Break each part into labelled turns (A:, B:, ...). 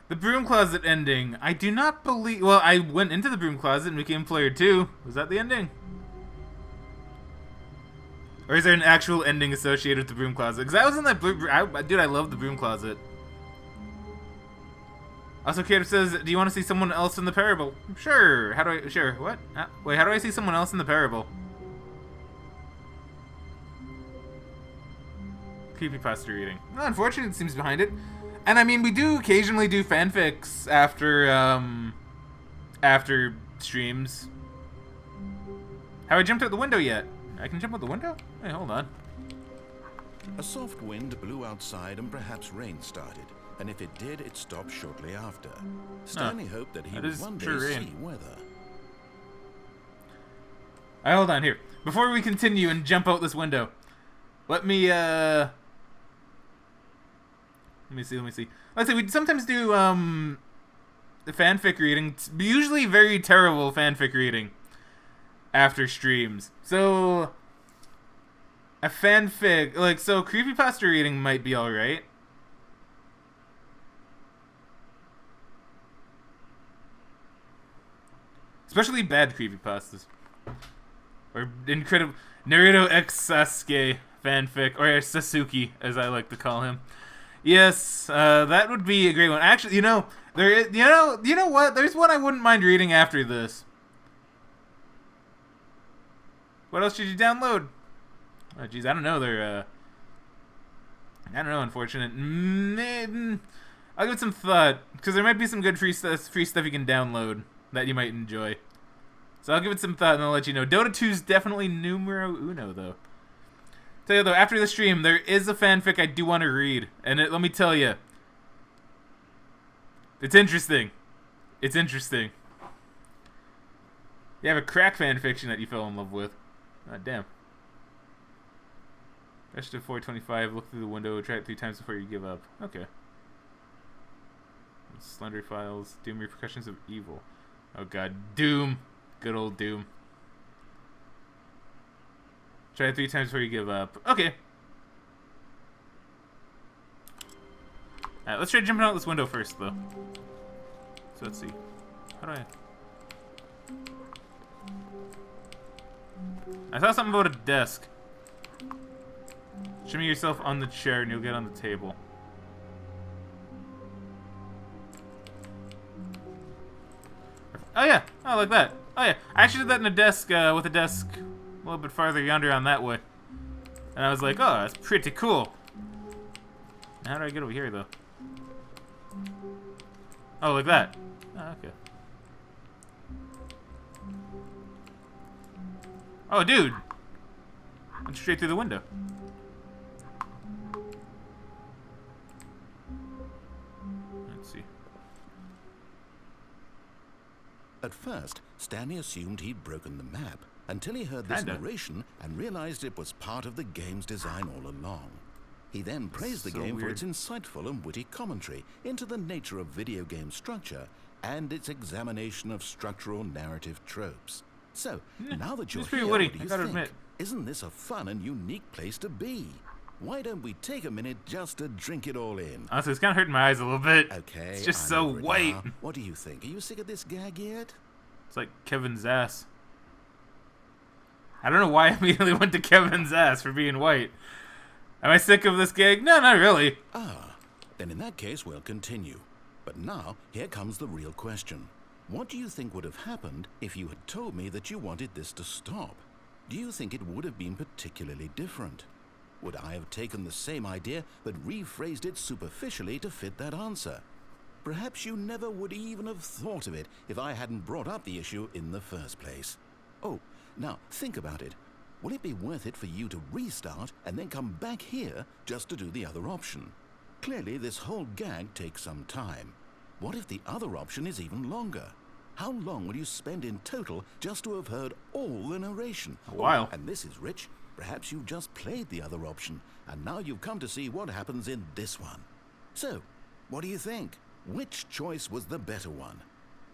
A: The broom closet ending. I do not believe. Well, I went into the broom closet and became player 2. Was that the ending? Or is there an actual ending associated with the broom closet? Because I was in that dude, I love the broom closet. Also, Caleb says, do you want to see someone else in the parable? Sure. How do I... Sure. What? Wait, how do I see someone else in the parable? Creepypasta reading. Well, unfortunately, it seems behind it. And I mean, we do occasionally do fanfics after streams. Have I jumped out the window yet? I can jump out the window? Hey, hold on.
B: A soft wind blew outside and perhaps rain started. And if it did, it stopped shortly after. Stanley hoped that he would one day see weather.
A: Alright, hold on here. Before we continue and jump out this window, let me see. Let's see, we sometimes do the fanfic reading, usually very terrible fanfic reading after streams. So a fanfic, like, so creepypasta reading might be alright. Especially bad creepypastas. Or incredible Naruto x Sasuke fanfic, or Sasuke as I like to call him. Yes, that would be a great one. Actually, you know what? There's one I wouldn't mind reading after this. What else did you download? Oh, jeez, I don't know. I don't know. Unfortunate. I'll give it some thought because there might be some good free stuff you can download that you might enjoy. So I'll give it some thought and I'll let you know. Dota 2's definitely numero uno, though. Tell you though, after the stream, there is a fanfic I do want to read, and let me tell you, it's interesting. It's interesting. You have a crack fanfiction that you fell in love with. God damn. Rush to 425. Look through the window. Try it 3 times before you give up. Okay. Slender files. Doom repercussions of evil. Oh god, Doom. Good old Doom. Try it 3 times before you give up. Okay. Alright, let's try jumping out this window first, though. So let's see. How do I saw something about a desk. Shimmy yourself on the chair and you'll get on the table. Oh yeah, oh like that. Oh yeah, I actually did that in a desk, with a desk a little bit farther yonder on that way. And I was like, oh, that's pretty cool. How do I get over here, though? Oh, like that. Oh, okay. Oh, dude! Went straight through the window. Let's see.
B: At first, Stanley assumed he'd broken the map until he heard this narration and realized it was part of the game's design all along. He then praised the game for its insightful and witty commentary into the nature of video game structure and its examination of structural narrative tropes. So, now that you're here, what do you think? Isn't this a fun and unique place to be? Why don't we take a minute just to drink it all in?
A: Honestly, it's kind of hurting my eyes a little bit.
B: Okay.
A: It's just so white.
B: What do you think? Are you sick of this gag yet?
A: It's like Kevin's ass. I don't know why I immediately went to Kevin's ass for being white. Am I sick of this gag? No, not really.
B: Ah, then in that case, we'll continue. But now, here comes the real question. What do you think would have happened if you had told me that you wanted this to stop? Do you think it would have been particularly different? Would I have taken the same idea but rephrased it superficially to fit that answer? Perhaps you never would even have thought of it if I hadn't brought up the issue in the first place. Oh, now think about it. Will it be worth it for you to restart and then come back here just to do the other option? Clearly, this whole gag takes some time. What if the other option is even longer? How long will you spend in total just to have heard all the narration?
A: A while.
B: And this is rich. Perhaps you've just played the other option, and now you've come to see what happens in this one. So, what do you think? Which choice was the better one?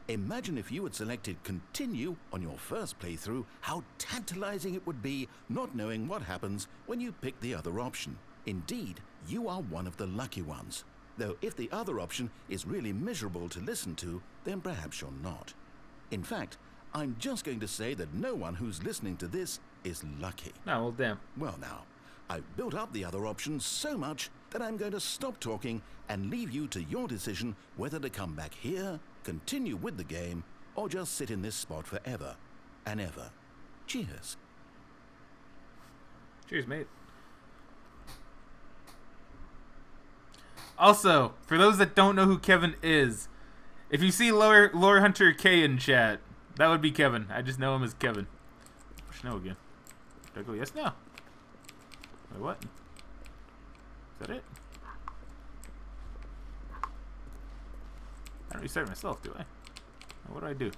B: Imagine if you had selected continue on your first playthrough, how tantalizing it would be not knowing what happens when you pick the other option. Indeed, you are one of the lucky ones. Though if the other option is really miserable to listen to, then perhaps you're not. In fact, I'm just going to say that no one who's listening to this is lucky.
A: Oh, well, damn.
B: Well now, I've built up the other options so much that I'm going to stop talking and leave you to your decision whether to come back here, continue with the game, or just sit in this spot forever and ever. Cheers.
A: Cheers, mate. Also, for those that don't know who Kevin is, if you see Lore Hunter K in chat, that would be Kevin. I just know him as Kevin. Push no again. Do I go yes, no? Wait, what? Is that it? I don't restart myself, do I? What do I do?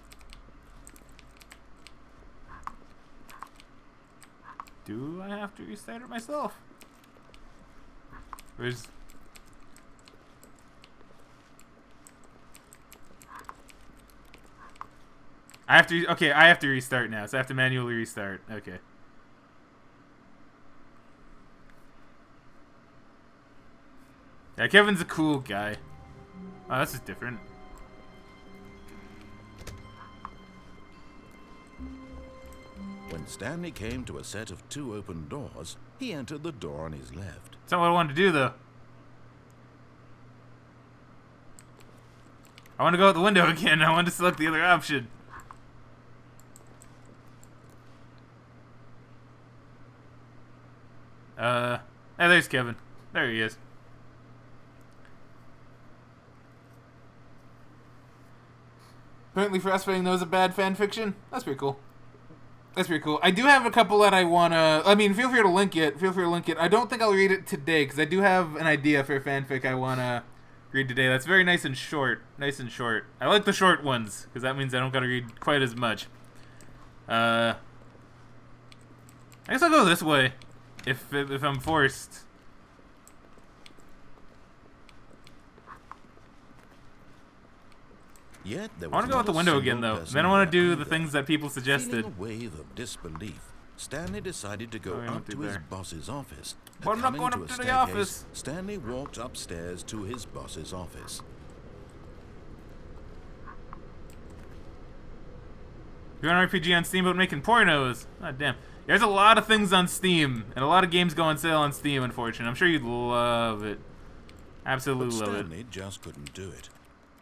A: Do I have to restart it myself? Where's... I have to... Okay, I have to restart now, so I have to manually restart. Okay. Yeah, Kevin's a cool guy. Oh, this is different.
B: When Stanley came to a set of 2 open doors, he entered the door on his left.
A: That's not what I wanted to do, though. I want to go out the window again. I want to select the other option. Hey, there's Kevin. There he is. Apparently breastfeeding those a bad fan fiction. That's pretty cool. That's pretty cool. I do have a couple that I wanna... I mean, feel free to link it. Feel free to link it. I don't think I'll read it today, because I do have an idea for a fanfic I wanna read today. That's very nice and short. Nice and short. I like the short ones, because that means I don't gotta read quite as much. I guess I'll go this way, if I'm forced.
B: Yet there was
A: I want to go out the window again, though. Then I want to do the things that people suggested.
B: Feeling a wave of disbelief, Stanley decided to go up to his boss's office.
A: But I'm not going up to the office.
B: Stanley walked upstairs to his boss's office.
A: You're an RPG on Steam about making pornos. God damn. There's a lot of things on Steam, and a lot of games go on sale on Steam, unfortunately. I'm sure you'd love it. Absolutely love it.
B: Stanley just couldn't do it.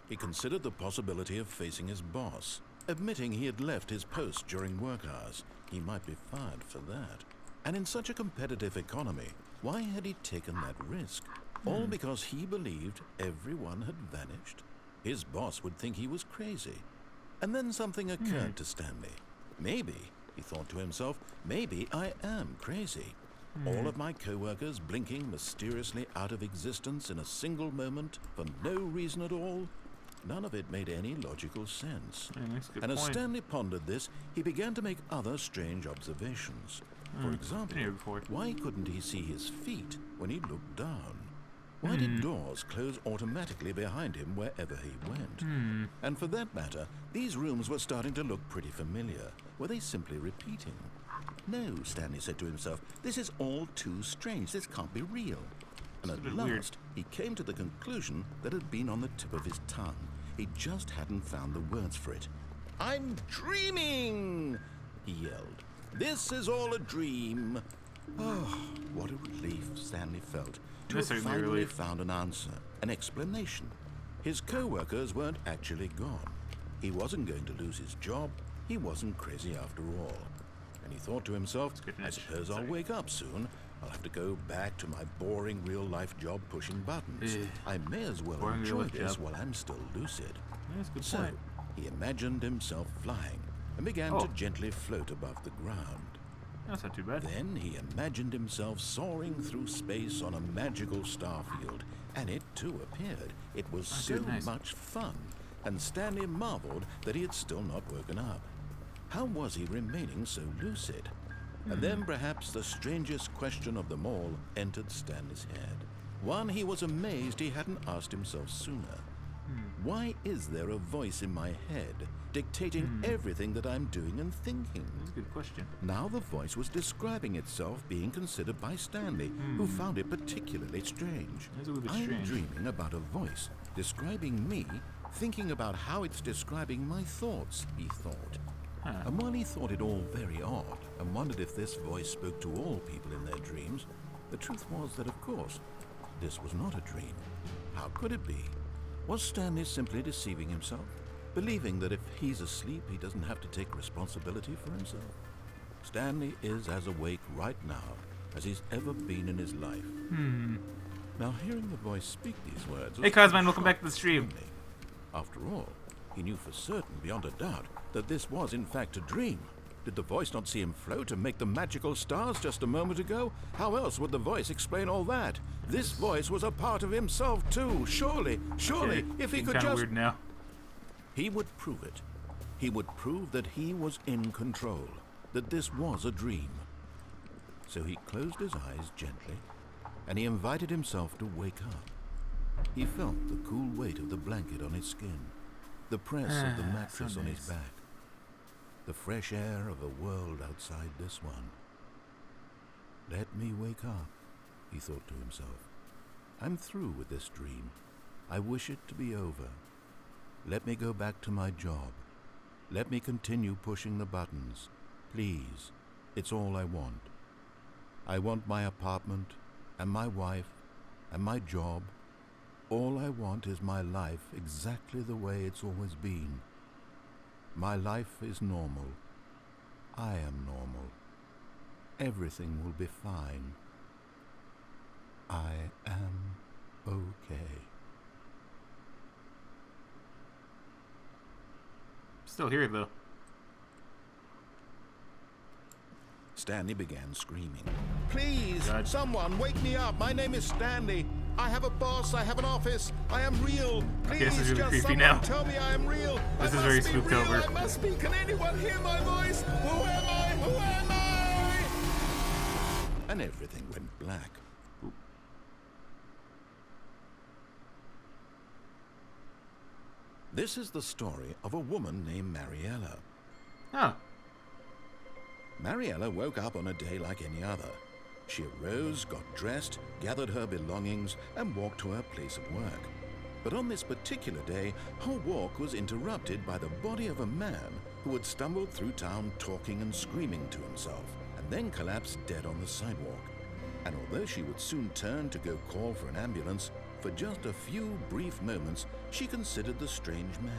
B: He considered the possibility of facing his boss, admitting he had left his post during work hours. He might be fired for that. And in such a competitive economy, why had he taken that risk? All because he believed everyone had vanished? His boss would think he was crazy. And then something occurred to Stanley. Maybe, he thought to himself, maybe I am crazy. All of my co-workers blinking mysteriously out of existence in a single moment for no reason at all? None of it made any logical sense. And as Stanley pondered this, he began to make other strange observations. For example, why couldn't he see his feet when he looked down? Why did doors close automatically behind him wherever he went? And for that matter, these rooms were starting to look pretty familiar. Were they simply repeating? No, Stanley said to himself, this is all too strange. This can't be real. And at last, he came to the conclusion that had been on the tip of his tongue. He just hadn't found the words for it. I'm dreaming, he yelled. This is all a dream. Oh, what a relief Stanley felt to have finally found an answer, an explanation. His co-workers weren't actually gone. He wasn't going to lose his job. He wasn't crazy after all. And he thought to himself, I suppose I'll wake up soon. I'll have to go back to my boring real-life job pushing buttons. I may as well enjoy this while I'm still lucid. So, he imagined himself flying and began to gently float above the ground.
A: That's not too bad.
B: Then he imagined himself soaring through space on a magical star field, and it too appeared. It was so much fun, and Stanley marveled that he had still not woken up. How was he remaining so lucid? And then perhaps the strangest question of them all entered Stanley's head. One he was amazed he hadn't asked himself sooner. Why is there a voice in my head dictating everything that I'm doing and thinking?
A: That's a good question.
B: Now the voice was describing itself being considered by Stanley, who found it particularly strange.
A: That's a little bit
B: I'm
A: strange.
B: dreaming about a voice describing me, thinking about how it's describing my thoughts, he thought. And while he thought it all very odd and wondered if this voice spoke to all people in their dreams, the truth was that, of course, this was not a dream. How could it be? Was Stanley simply deceiving himself, believing that if he's asleep, he doesn't have to take responsibility for himself? Stanley is as awake right now as he's ever been in his life. Now, hearing the voice speak these words...
A: Hey, Cosman, welcome back to the stream.
B: After all, he knew for certain, beyond a doubt, that this was in fact a dream. Did the voice not see him float and make the magical stars just a moment ago? How else would the voice explain all that? This voice was a part of himself too. Surely, if he could just...
A: Weird now.
B: He would prove it. He would prove that he was in control, that this was a dream. So he closed his eyes gently, and he invited himself to wake up. He felt the cool weight of the blanket on his skin, the press of the mattress on his back, the fresh air of a world outside this one. Let me wake up, he thought to himself. I'm through with this dream. I wish it to be over. Let me go back to my job. Let me continue pushing the buttons. Please, it's all I want. I want my apartment, and my wife, and my job. All I want is my life exactly the way it's always been. My life is normal. I am normal. Everything will be fine. I am okay.
A: Still here, though.
B: Stanley began screaming. Please,
A: God.
B: someone wake me up. My name is Stanley. I have a boss. I have an office. I am real. Please,
A: this is really
B: just
A: creepy
B: someone
A: now.
B: tell me I am real.
A: This
B: I
A: is very
B: must be
A: spooked
B: real.
A: over.
B: I must be. Can anyone hear my voice? Who am I? Who am I? And everything went black. This is the story of a woman named Mariella.
A: Huh.
B: Mariella woke up on a day like any other. She arose, got dressed, gathered her belongings, and walked to her place of work. But on this particular day, her walk was interrupted by the body of a man who had stumbled through town talking and screaming to himself, and then collapsed dead on the sidewalk. And although she would soon turn to go call for an ambulance, for just a few brief moments, she considered the strange man.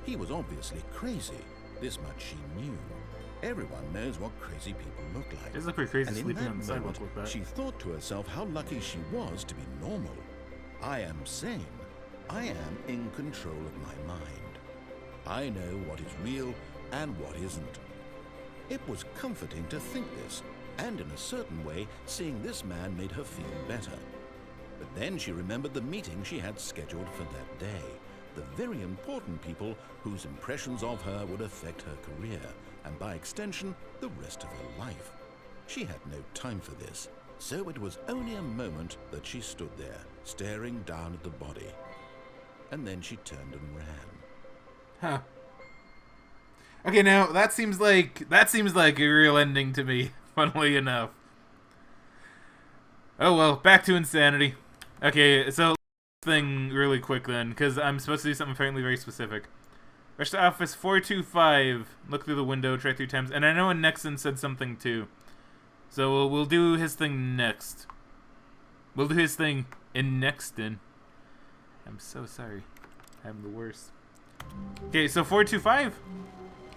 B: He was obviously crazy. This much she knew. Everyone knows what crazy people look like.
A: It does look pretty crazy
B: And in
A: sleeping
B: that
A: on the sidewalk
B: moment,
A: like that.
B: she thought to herself how lucky she was to be normal. I am sane. I am in control of my mind. I know what is real and what isn't. It was comforting to think this, and in a certain way, seeing this man made her feel better. But then she remembered the meeting she had scheduled for that day, the very important people whose impressions of her would affect her career, and by extension, the rest of her life. She had no time for this, so it was only a moment that she stood there, staring down at the body. And then she turned and ran.
A: Huh. Okay, now that seems like a real ending to me, funnily enough. Oh well, back to insanity. Okay, so thing really quick then, because I'm supposed to do something apparently very specific. Rush to office 425. Look through the window, try 3 times, and I know Nexon said something too. So we'll do his thing next. We'll do his thing in Nexton. I'm so sorry. I'm the worst. Okay, so 425.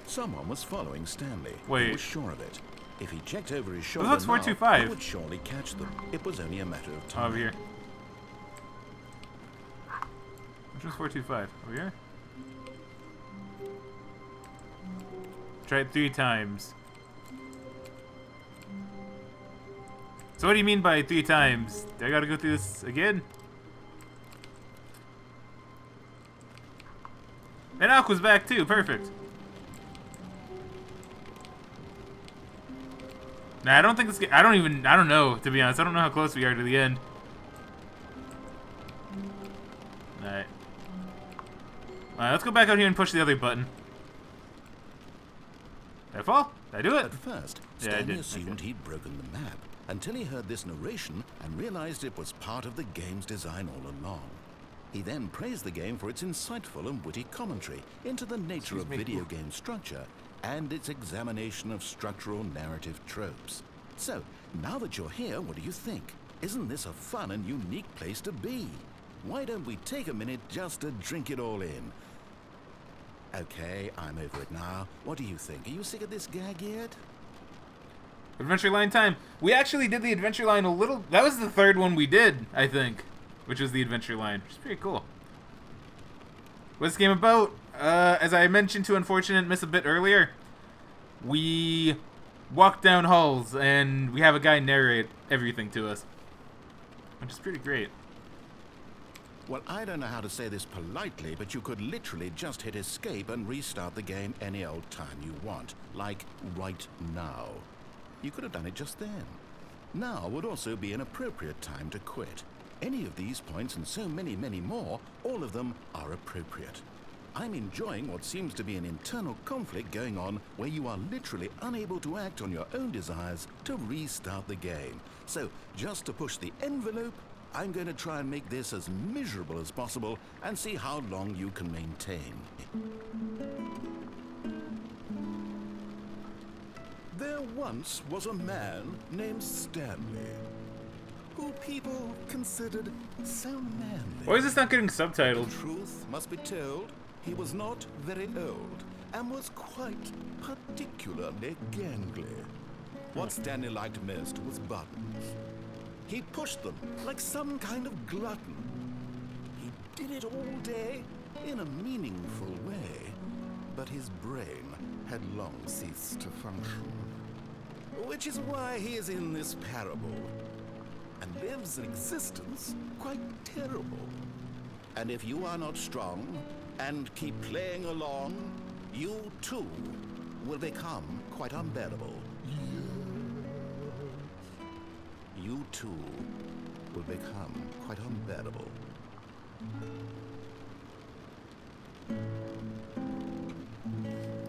B: Someone was following Stanley.
A: Wait.
B: He was sure of it. If he checked over his shoulder,
A: looks
B: now,
A: 425.
B: he would surely catch them. It was only a matter of time.
A: Over here. Which one's 425? Over here? Try it 3 times. So what do you mean by 3 times? Do I gotta go through this again? And Aqua's back too, perfect. Nah, I don't think this. I don't know, to be honest. I don't know how close we are to the end. Alright. Alright, let's go back out here and push the other button. Did I fall? Did I do it?
B: At first,
A: Yeah, I
B: Stanley
A: did.
B: assumed
A: Okay.
B: he'd broken the map until he heard this narration and realized it was part of the game's design all along. He then praised the game for its insightful and witty commentary into the nature of video game structure and its examination of structural narrative tropes. So, now that you're here, what do you think? Isn't this a fun and unique place to be? Why don't we take a minute just to drink it all in? Okay, I'm over it now. What do you think? Are you sick of this gag yet?
A: Adventure line time. We actually did the adventure line a little... That was the third one we did, I think. Which was the adventure line. Which is pretty cool. What's this game about? As I mentioned to Unfortunate Miss a bit earlier, we walk down halls and we have a guy narrate everything to us. Which is pretty great.
B: Well, I don't know how to say this politely, but you could literally just hit escape and restart the game any old time you want. Like, right now. You could have done it just then. Now would also be an appropriate time to quit. Any of these points and so many, many more, all of them are appropriate. I'm enjoying what seems to be an internal conflict going on where you are literally unable to act on your own desires to restart the game. So, just to push the envelope, I'm going to try and make this as miserable as possible and see how long you can maintain. There once was a man named Stanley, who people considered so manly.
A: Why is this not getting
B: The
A: subtitled?
B: truth must be told, he was not very old and was quite particularly gangly. What Stanley liked most was buttons. He pushed them like some kind of glutton. He did it all day in a meaningful way, but his brain had long ceased to function. Which is why he is in this parable and lives an existence quite terrible. And if you are not strong and keep playing along, you too will become quite unbearable. You too will become quite unbearable.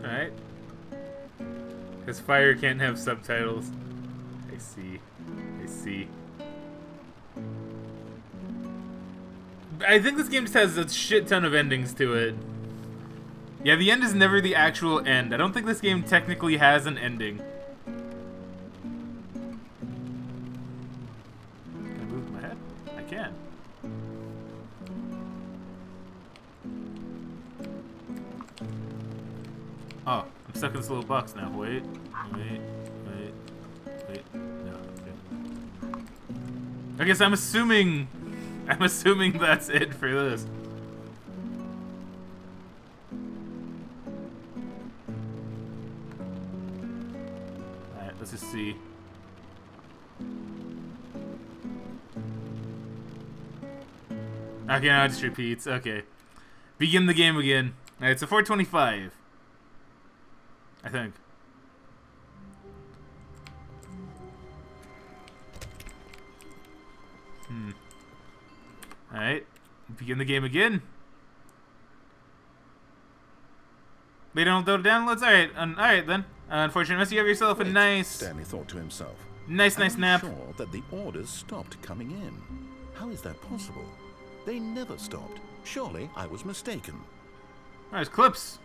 A: Alright. Because fire can't have subtitles. I see. I see. I think this game just has a shit ton of endings to it. Yeah, the end is never the actual end. I don't think this game technically has an ending. Can I move my head? I can. Oh, I'm stuck in this little box now. Wait. No, okay. I guess I'm assuming that's it for this. Alright, let's just see. Okay, now it just repeats. Okay. Begin the game again. Alright, so 425. I think. Alright. Begin the game again. They don't do downloads? Alright, alright then. Unfortunately, unless you have yourself a
B: Wait,
A: nice
B: Stanley thought to himself.
A: nice
B: I'm
A: nap.
B: sure that the orders stopped coming in. How is that possible? They never stopped. Surely I was mistaken.
A: There's clips.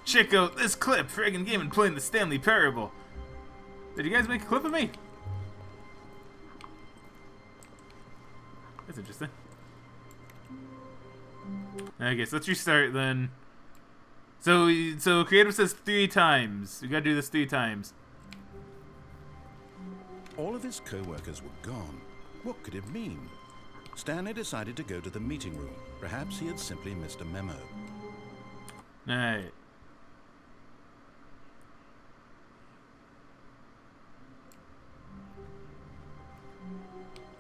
A: Check out this clip. Fraggin Gamin playing the Stanley Parable. Did you guys make a clip of me? That's interesting. Okay, so let's restart then. So creative says 3 times. We gotta do this 3 times.
B: All of his co-workers were gone. What could it mean? Stanley decided to go to the meeting room. Perhaps he had simply missed a memo.
A: Alright.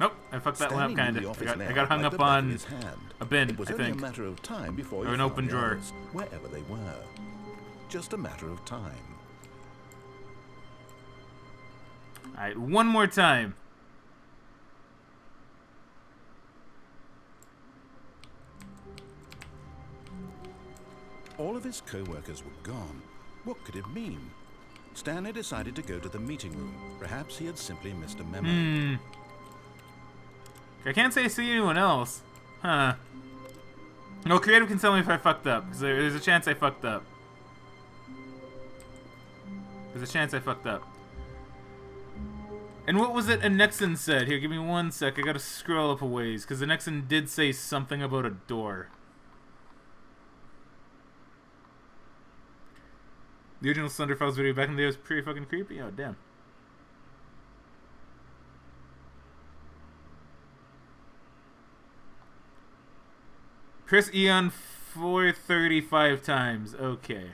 A: Nope, I fucked that
B: Stanley
A: lap
B: knew
A: kinda.
B: the office
A: I
B: layout
A: got hung
B: like
A: up
B: the back of
A: on
B: his hand.
A: a bin,
B: It was
A: I
B: only
A: think.
B: a matter of time before
A: Or
B: he
A: an
B: found
A: open
B: the
A: drawer.
B: others, wherever they were. Just a matter of time.
A: Alright, one more time.
B: All of his co-workers were gone. What could it mean? Stanley decided to go to the meeting room. Perhaps he had simply missed a memo.
A: I can't say I see anyone else. Huh. No, creative can tell me if I fucked up, because there's a chance I fucked up. There's a chance I fucked up. And what was it Anexon said? Here, give me 1 sec. I gotta scroll up a ways, because Anexon did say something about a door. The original Thunder Files video back in the day was pretty fucking creepy. Oh, damn. Press E on 435 times. Okay.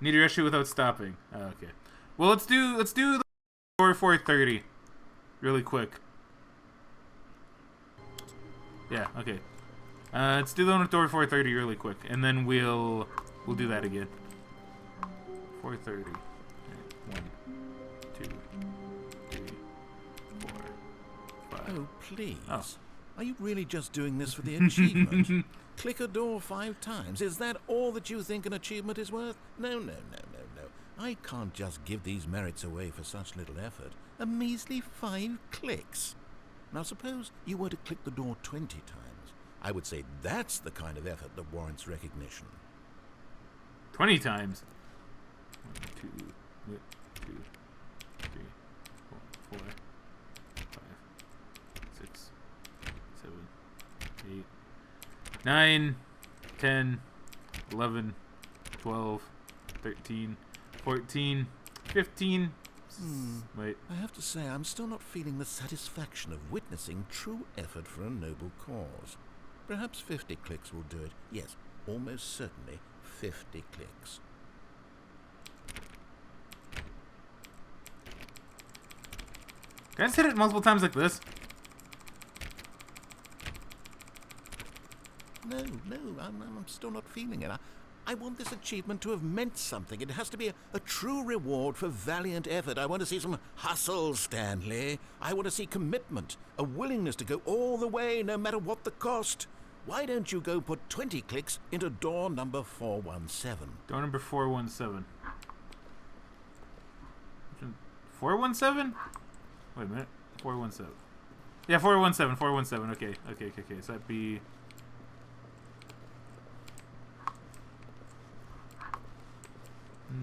A: Need to rush it without stopping. Oh, okay. Well, let's do the door 430 really quick. Yeah, okay. Let's do the one with door 430 really quick, and then we'll do that again. 430. Right. 1, 2, 3, 4, 5.
B: Oh, please.
A: Oh.
B: Are you really just doing this for the achievement? Click a door 5 times. Is that all that you think an achievement is worth? No. I can't just give these merits away for such little effort. A measly 5 clicks. Now suppose you were to click the door 20 times. I would say that's the kind of effort that warrants recognition.
A: 20 times. 1, 2, 3, 4, 5, 6, 7, 8, 9, 10, 11, 12, 13, 14, 15. Wait.
B: I have to say, I'm still not feeling the satisfaction of witnessing true effort for a noble cause. Perhaps 50 clicks will do it. Yes, almost certainly 50 clicks.
A: Can I just hit it multiple times like this?
B: No, I'm still not feeling it. I want this achievement to have meant something. It has to be a true reward for valiant effort. I want to see some hustle, Stanley. I want to see commitment, a willingness to go all the way, no matter what the cost. Why don't you go put 20 clicks into door number 417?
A: Door number 417. 417? Wait a minute. 417. Yeah, 417. 417. Okay. So that'd be...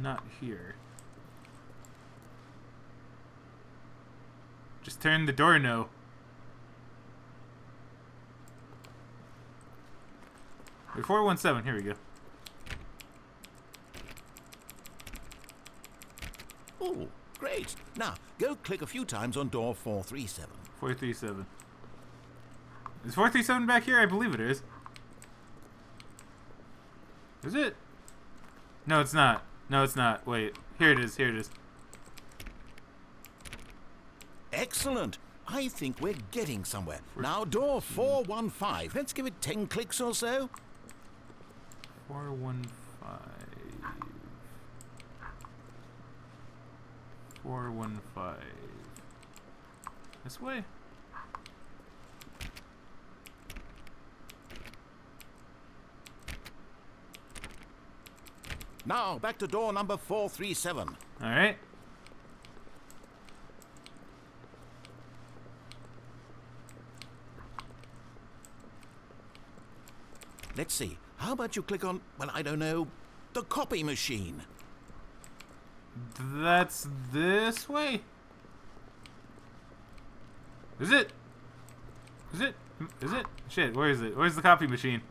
A: not here. Just turn the door no. Wait, 417. Here we go.
B: Oh, great. Now, go click a few times on door 437.
A: 437. Is 437 back here? I believe it is. Is it? No, it's not. No, it's not. Wait. Here it is.
B: Excellent. I think we're getting somewhere. Now, door 415. Let's give it 10 clicks or so.
A: 415. 415. This way?
B: Now, back to door number 437.
A: Alright.
B: Let's see. How about you click on, well, I don't know, the copy machine?
A: That's this way? Is it? Shit, where is it? Where's the copy machine?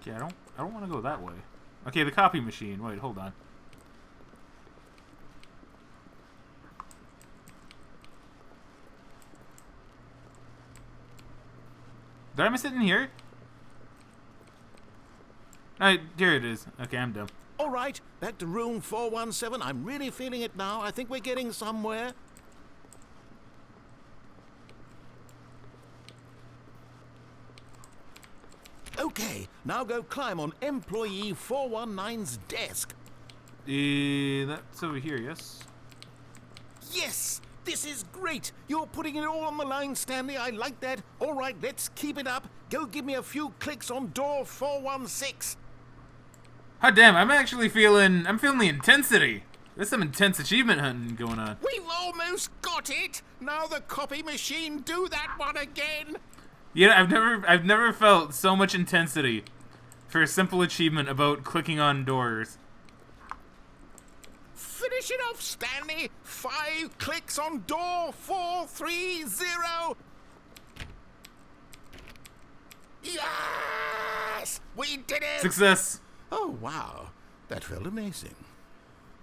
A: Okay, I don't want to go that way. Okay, the copy machine. Wait, hold on. Did I miss it in here? Alright, here it is. Okay, I'm done.
B: All right, back to room 417. I'm really feeling it now. I think we're getting somewhere. Okay, now go climb on employee 419's desk.
A: That's over here, yes?
B: Yes! This is great! You're putting it all on the line, Stanley. I like that. All right, let's keep it up. Go give me a few clicks on door 416.
A: Hot damn, I'm feeling the intensity. There's some intense achievement hunting going on.
B: We've almost got it! Now the copy machine, do that one again!
A: Yeah, I've never felt so much intensity for a simple achievement about clicking on doors.
B: Finish it off, Stanley! 5 clicks on door 430! Yes! We did it!
A: Success!
B: Oh, wow. That felt amazing.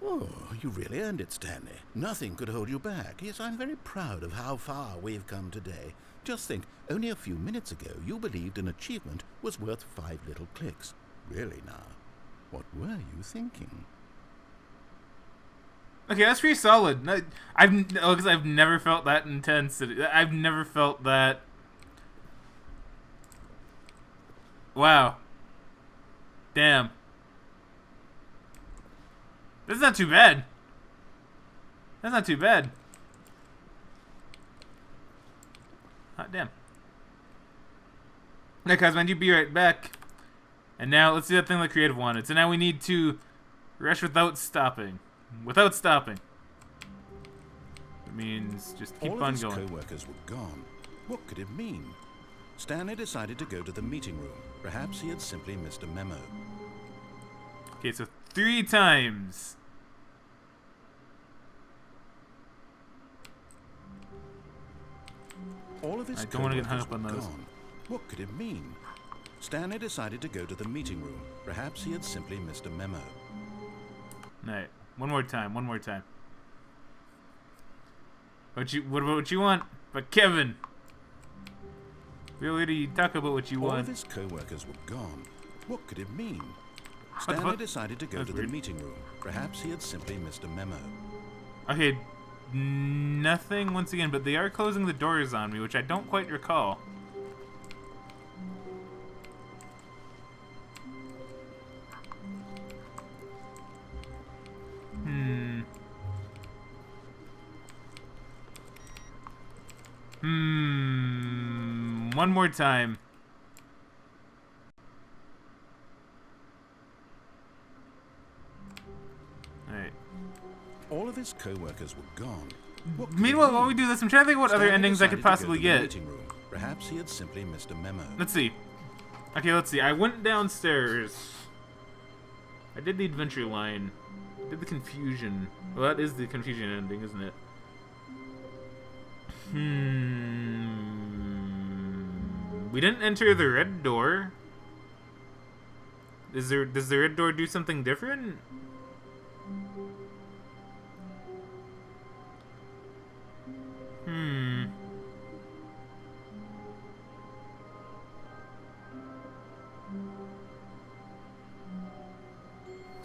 B: Oh, you really earned it, Stanley. Nothing could hold you back. Yes, I'm very proud of how far we've come today. Just think, only a few minutes ago, you believed an achievement was worth 5 little clicks. Really now, what were you thinking?
A: Okay, that's pretty solid. Because I've never felt that intensity. I've never felt that. Wow. Damn. That's not too bad. That's not too bad. Hot damn. Okay, Cosman, you be right back. And now let's do that thing the creative wanted. So now we need to rush without stopping. Without stopping. It means just keep
B: All
A: on
B: of his
A: going.
B: co-workers were gone. What could it mean? Stanley decided to go to the meeting room. Perhaps he had simply missed a memo.
A: Okay, so 3 times.
B: All of his
A: I don't want to get hung
B: co-workers
A: up on
B: were
A: those.
B: gone. What could it mean? Stanley decided to go to the meeting room. Perhaps he had simply missed a memo.
A: Alright, one more time, one more time. What about what you want? But Kevin, we already talk about what you
B: All
A: want.
B: of his co-workers were gone. What could it mean? Stanley decided to go
A: That's
B: to
A: weird.
B: the meeting room. Perhaps he had simply missed a memo.
A: Okay, nothing once again, but they are closing the doors on me, which I don't quite recall. One more time. Alright.
B: All of his co-workers were gone. What could
A: Meanwhile,
B: it
A: while
B: mean?
A: we do this, I'm trying to think what other
B: Stanley
A: endings I could
B: decided to go
A: possibly
B: to the
A: get.
B: meeting room. Perhaps he had simply missed a memo.
A: Let's see. Okay, let's see. I went downstairs. I did the adventure line. I did the confusion. Well, that is the confusion ending, isn't it? We didn't enter the red door. Does the red door do something different?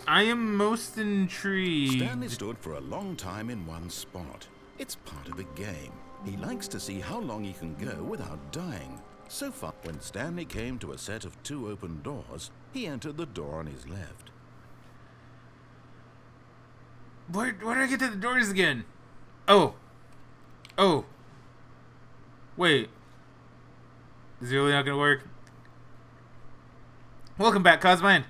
A: I am most intrigued.
B: Stanley stood for a long time in one spot. It's part of the game. He likes to see how long he can go without dying. So far, when Stanley came to a set of 2 open doors, he entered the door on his left.
A: Where do I get to the doors again? Oh. Wait. Is it really not gonna work? Welcome back, Cosmine.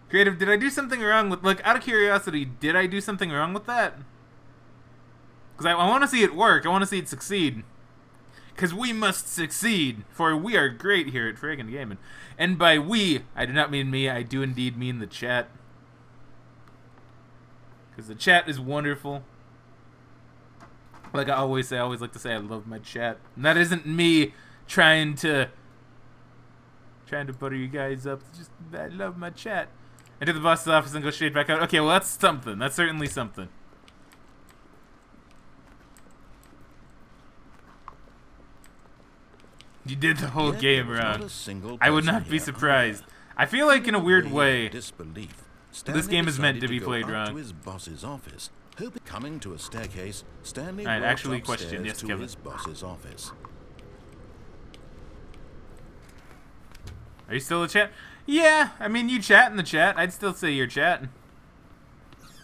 A: Creative, did I do something wrong with, like, out of curiosity, did I do something wrong with that? Because I want to see it work. I want to see it succeed. Because we must succeed, for we are great here at Fraggin Gamin. And by we, I do not mean me, I do indeed mean the chat. Because the chat is wonderful. Like I always say, I always like to say I love my chat. And that isn't me trying to butter you guys up. It's just, I love my chat. Enter the boss's office and go straight back out. Okay, well that's something. That's certainly something. You did the whole
B: Yet
A: game
B: there was not
A: wrong.
B: a single
A: I would
B: person
A: not be
B: here
A: surprised.
B: either.
A: I feel like in a weird
B: Wave
A: way,
B: of disbelief,
A: this
B: Stanley
A: game is meant to
B: decided
A: be
B: go
A: played
B: up
A: wrong.
B: to his boss's office. Coming to a staircase, Stanley
A: Alright,
B: walks
A: actually
B: upstairs
A: question, yes,
B: to
A: Kevin.
B: his boss's office.
A: Are you still a chat? Yeah, I mean, you chat in the chat. I'd still say you're chatting.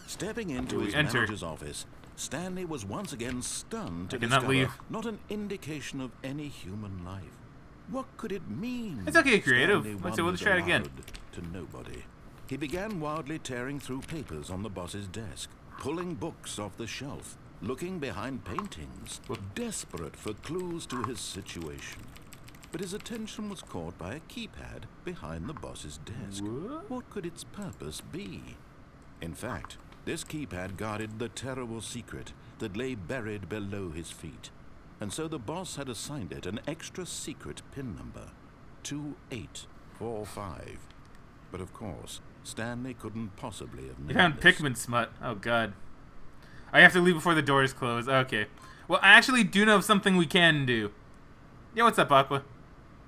B: Stepping into his
A: enter.
B: manager's office, Stanley was once again stunned to
A: I cannot
B: discover
A: leave.
B: not an indication of any human life. What could it mean?
A: It's okay, creative.
B: Stanley
A: Let's see, let's try it
B: wondered
A: again.
B: aloud to nobody. He began wildly tearing through papers on the boss's desk, pulling books off the shelf, looking behind paintings, desperate for clues to his situation. But his attention was caught by a keypad behind the boss's desk. What could its purpose be? In fact, this keypad guarded the terrible secret that lay buried below his feet. And so the boss had assigned it an extra secret PIN number, 2845. But of course, Stanley couldn't possibly have known
A: You found
B: this.
A: Pikmin smut. Oh, God. I have to leave before the doors close. Okay. Well, I actually do know of something we can do. Yeah, what's up, Aqua?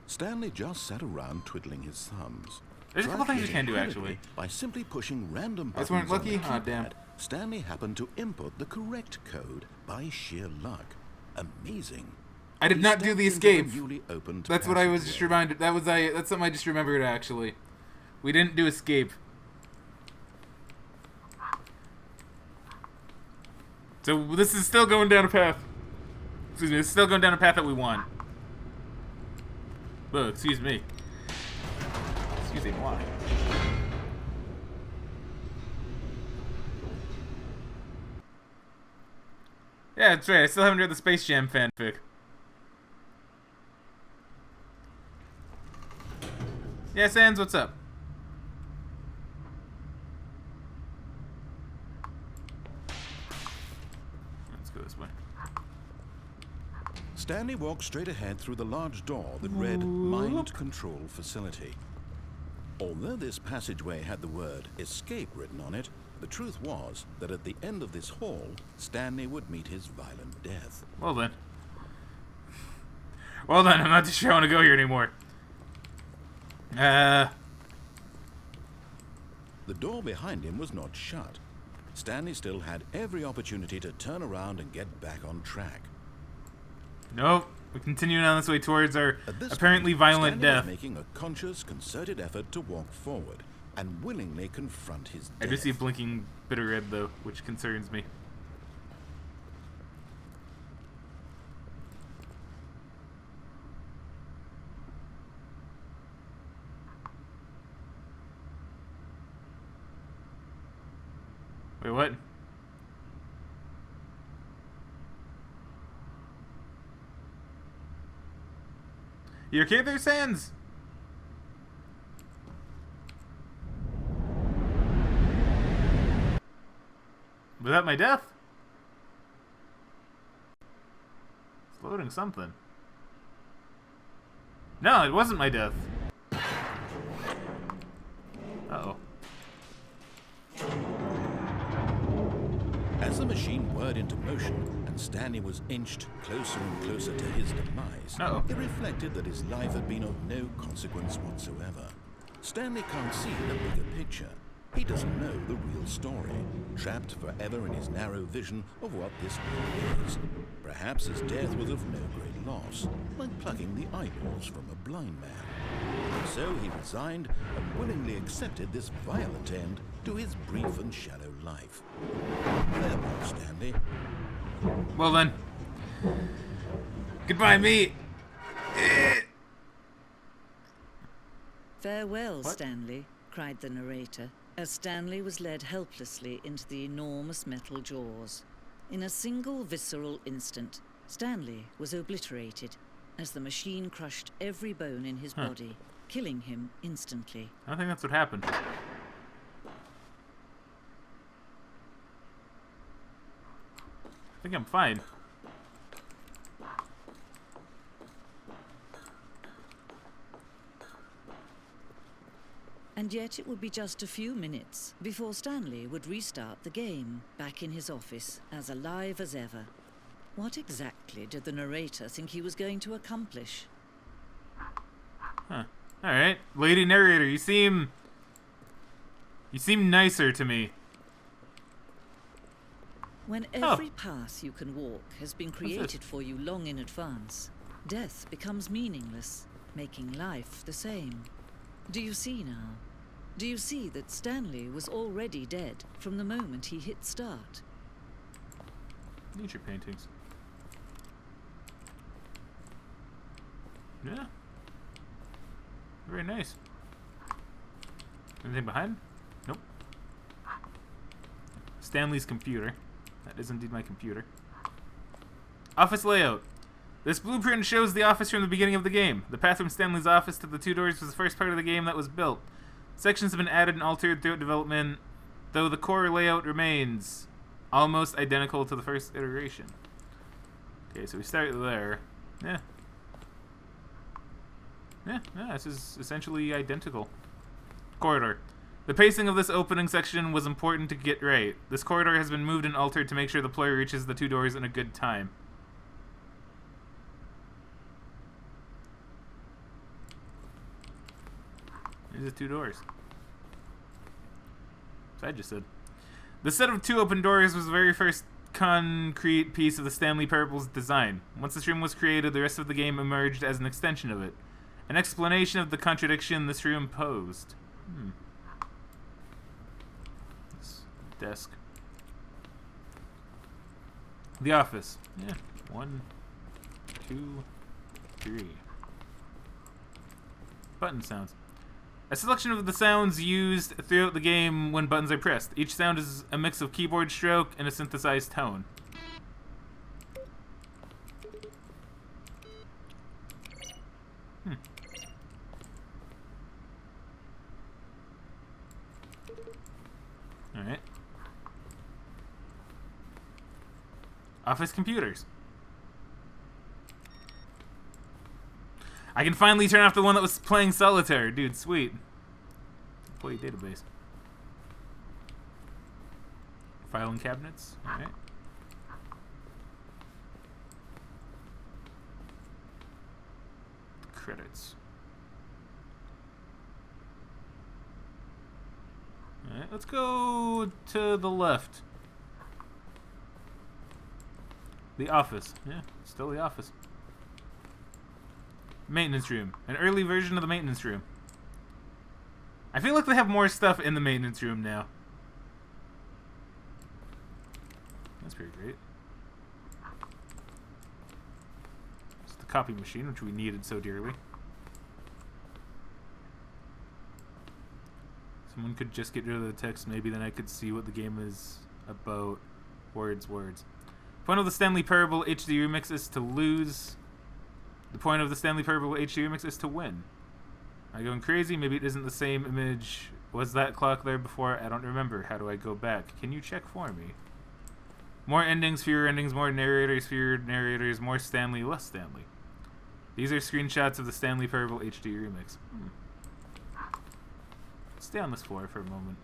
B: Stanley just sat around twiddling his thumbs.
A: There's a couple things we can do, actually.
B: By simply pushing random
A: I just
B: buttons
A: weren't
B: on the
A: lucky? Aw, damn.
B: keypad, Stanley happened to input the correct code by sheer luck. Amazing.
A: I did
B: He
A: not do
B: stepped
A: the
B: into
A: escape.
B: newly opened
A: That's what I was just
B: passageway.
A: reminded. That's something I just remembered, actually. We didn't do escape. So this is still going down a path. Excuse me, this is still going down a path that we want. Oh, excuse me. Excuse me, why? Yeah, that's right. I still haven't read the Space Jam fanfic. Yeah, Sans, what's up? Let's go this way.
B: Stanley walked straight ahead through the large door that read Mind Control Facility. Although this passageway had the word escape written on it, the truth was that at the end of this hall, Stanley would meet his violent death.
A: Well then. Well then, I'm not too sure I want to go here anymore.
B: The door behind him was not shut. Stanley still had every opportunity to turn around and get back on track.
A: Nope. We're continuing on this way towards our
B: At this
A: apparently
B: point,
A: violent
B: Stanley
A: death.
B: was making a conscious, concerted effort to walk forward and willingly confront his
A: I
B: death.
A: do see a blinking bit of red though, which concerns me. Wait, what? You okay there, Sans? Was that my death? It's loading something. No, it wasn't my death. Uh-oh.
B: As the machine whirred into motion and Stanley was inched closer and closer to his demise,
A: Uh-oh.
B: it reflected that his life had been of no consequence whatsoever. Stanley can't see the bigger picture. He doesn't know the real story, trapped forever in his narrow vision of what this world is. Perhaps his death was of no great loss, like plucking the eyeballs from a blind man. So he resigned and willingly accepted this violent end to his brief and shallow life. Farewell, Stanley.
A: Well then. Goodbye, me.
C: Farewell,
A: What?
C: Stanley, cried the narrator, as Stanley was led helplessly into the enormous metal jaws. In a single visceral instant, Stanley was obliterated as the machine crushed every bone in his body, killing him instantly.
A: I don't think that's what happened. I think I'm fine.
C: And yet it would be just a few minutes before Stanley would restart the game, back in his office, as alive as ever. What exactly did the narrator think he was going to accomplish?
A: Huh. Alright. Lady narrator, you seem nicer to me.
C: When every path you can walk has been created for you long in advance, death becomes meaningless, making life the same. Do you see now? Do you see that Stanley was already dead from the moment he hit start?
A: Nature paintings. Yeah. Very nice. Anything behind? Nope. Stanley's computer. That is indeed my computer. Office layout. This blueprint shows the office from the beginning of the game. The path from Stanley's office to the two doors was the first part of the game that was built. Sections have been added and altered throughout development, though the core layout remains almost identical to the first iteration. Okay, so we start there. Yeah. Yeah, this is essentially identical. Corridor. The pacing of this opening section was important to get right. This corridor has been moved and altered to make sure the player reaches the two doors in a good time. There's the two doors. So I just said. The set of two open doors was the very first concrete piece of the Stanley Parable's design. Once this room was created, the rest of the game emerged as an extension of it. An explanation of the contradiction this room posed. This desk. The office. Yeah. 1, 2, 3. Button sounds. A selection of the sounds used throughout the game when buttons are pressed. Each sound is a mix of keyboard stroke and a synthesized tone. Alright. Office computers. I can finally turn off the one that was playing solitaire. Dude, sweet. Employee database. Filing cabinets. Alright. Credits. Alright, let's go to the left. The office. Yeah, still the office. Maintenance room. An early version of the maintenance room. I feel like they have more stuff in the maintenance room now. That's pretty great. It's the copy machine, which we needed so dearly. Someone could just get rid of the text, maybe then I could see what the game is about. Words. Point of the Stanley Parable HD Remix is to lose. The point of the Stanley Parable HD Remix is to win. Am I going crazy? Maybe it isn't the same image. Was that clock there before? I don't remember. How do I go back? Can you check for me? More endings, fewer endings, more narrators, fewer narrators, more Stanley, less Stanley. These are screenshots of the Stanley Parable HD Remix. Stay on this floor for a moment.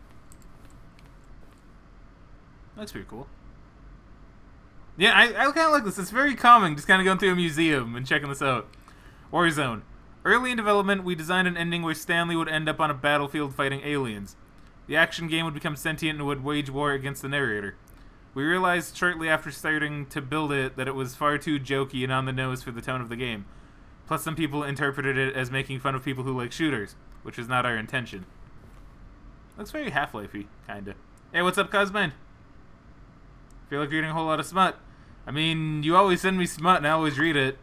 A: That's pretty cool. Yeah, I kind of like this. It's very calming, just kind of going through a museum and checking this out. Warzone. Early in development, we designed an ending where Stanley would end up on a battlefield fighting aliens. The action game would become sentient and would wage war against the narrator. We realized shortly after starting to build it that it was far too jokey and on the nose for the tone of the game. Plus, some people interpreted it as making fun of people who like shooters, which was not our intention. Looks very Half-Life-y, kinda. Hey, what's up, Cosmind? Feel like reading a whole lot of smut. I mean, you always send me smut and I always read it.